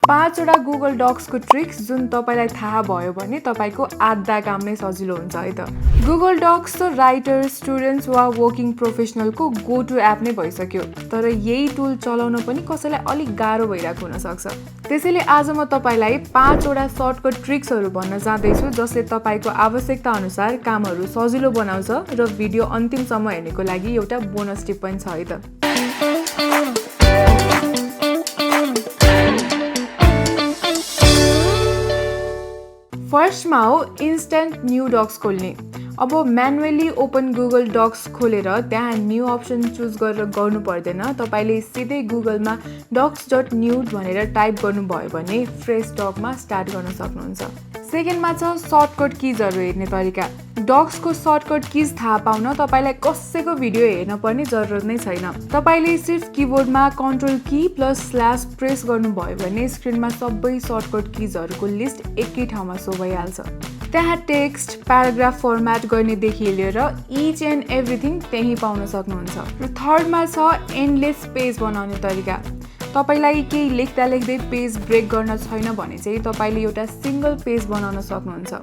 5 वटा Google डक्सको tricks जुन तपाईलाई थाहा भयो भने तपाईको आधा काम नै सजिलो हुन्छ है त। गुगल डक्स त राइटर, स्टुडेन्ट्स वा वर्किङ प्रोफेसनलको गो टु एप नै भइसक्यो। तर यही टुल चलाउन पनि कसैलाई अलिक गाह्रो भइरहेको हुन सक्छ। त्यसैले आज म तपाईलाई 5 वटा सर्टकट ट्रिक्सहरू भन्न जाँदैछु जसले तपाईको आवश्यकता अनुसार कामहरू सजिलो बनाउँछ र भिडियो अन्तिमसम्म हेर्नेको लागि एउटा बोनस टिप पनि छ है त। फर्स्टमा हो इन्स्ट्यान्ट न्यू डक्स खोल्ने। अब म्यानुअली ओपन गुगल डक्स खोलेर त्यहाँ न्यू अप्सन चुज गरेर गर्नु पर्दैन। तपाईले सिधै गुगलमा docs.new भनेर टाइप गर्नुभयो भने फ्रेस डकमा स्टार्ट गर्न सक्नुहुन्छ। सेकेन्डमा छ सर्टकट किजहरू हेर्ने तरिका। डक्सको सर्टकट किज थाहा पाउन तपाईलाई कसैको भिडियो हेर्न पर्ने जरुरत नै छैन। तपाईले सिर्फ किबोर्डमा कन्ट्रोल की +/ प्रेस गर्नुभयो भने स्क्रिनमा सबै सर्टकट किजहरूको लिस्ट एकै ठाउँमा सो भइहाल्छ। त्यहाँ टेक्स्ट, प्याराग्राफ फर्म्याट गर्नेदेखि लिएर इच एन्ड एभ्रिथिङ त्यही पाउन सक्नुहुन्छ। र थर्डमा छ एन्डलेस पेज बनाउने तरिका। तपाईलाई केही लेख्दा लेख्दै पेज ब्रेक गर्न छैन भने चाहिँ तपाईले एउटा सिंगल पेज बनाउन सक्नुहुन्छ।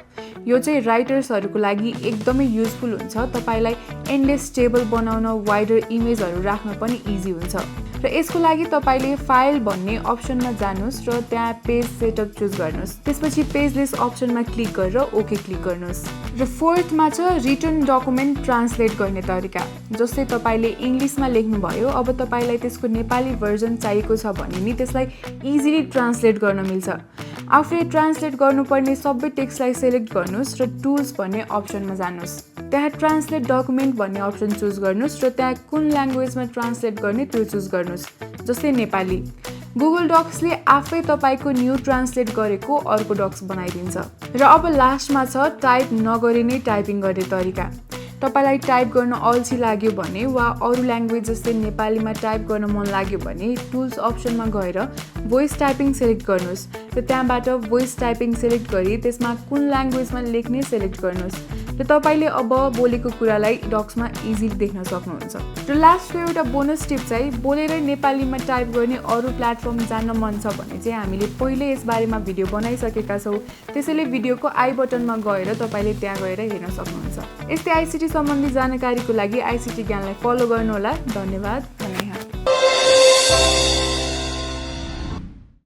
यो चाहिँ राइटर्सहरूको लागि एकदमै युजफुल हुन्छ। तपाईलाई एन्डलेस टेबल बनाउन, वाइडर इमेजहरू राख्न पनि इजी हुन्छ। र यसको लागि तपाईले फाइल भन्ने अप्सनमा जानुस् र त्यहाँ पेज सेटअप चुज गर्नुस्। त्यसपछि पेजलेस अप्सनमा क्लिक गरेर ओके क्लिक गर्नुस्। र फोर्थमा छ रिटन डकुमेन्ट ट्रान्सलेट गर्ने तरिका। जस्तै तपाईले इङ्ग्लिसमा लेख्नुभयो, अब तपाईलाई त्यसको नेपाली भर्जन चाहिएको छ भने नि त्यसलाई इजिली ट्रान्सलेट गर्न मिल्छ। आफूले ट्रान्सलेट गर्नुपर्ने सबै टेक्स्टलाई सेलेक्ट गर्नुस् र टुल्स भन्ने अप्सनमा जानुस्। त्यहाँ ट्रान्सलेट डकुमेन्ट भन्ने अप्सन चुज गर्नुस् र त्यहाँ कुन ल्याङ्ग्वेजमा ट्रान्सलेट गर्ने त्यो चुज गर्नुस्। जस्तै नेपाली। गुगल डक्सले आफै तपाईको न्यू ट्रान्सलेट गरेको अर्को डक्स बनाइदिन्छ। र अब लास्टमा छ टाइप नगरी नै टाइपिङ गर्ने तरिका। तपाईलाई टाइप गर्न अल्छी लाग्यो भने वा अरू ल्याङ्ग्वेज जस्तै नेपालीमा टाइप गर्न मन लाग्यो भने टुल्स अप्सनमा गएर भोइस टाइपिङ सेलेक्ट गर्नुस् र त्यहाँबाट भोइस टाइपिङ सेलेक्ट गरी त्यसमा कुन ल्याङ्ग्वेजमा लेख्ने सेलेक्ट गर्नुस् र तपाईले अब बोलेको कुरालाई डक्समा इजिली देख्न सक्नुहुन्छ। र लास्टको एउटा बोनस टिप चाहिँ बोलेरै नेपालीमा टाइप गर्ने अरू प्लेटफर्म जान्न मन छ भने चाहिँ हामीले पहिले यसबारेमा भिडियो बनाइसकेका छौँ। त्यसैले भिडियोको आई बटनमा गएर तपाईले त्यहाँ गएर हेर्न सक्नुहुन्छ। यस्तै आइसिटी सम्बन्धी जानकारीको लागि आइसिटी ज्ञानलाई फलो गर्नुहोला। धन्यवाद।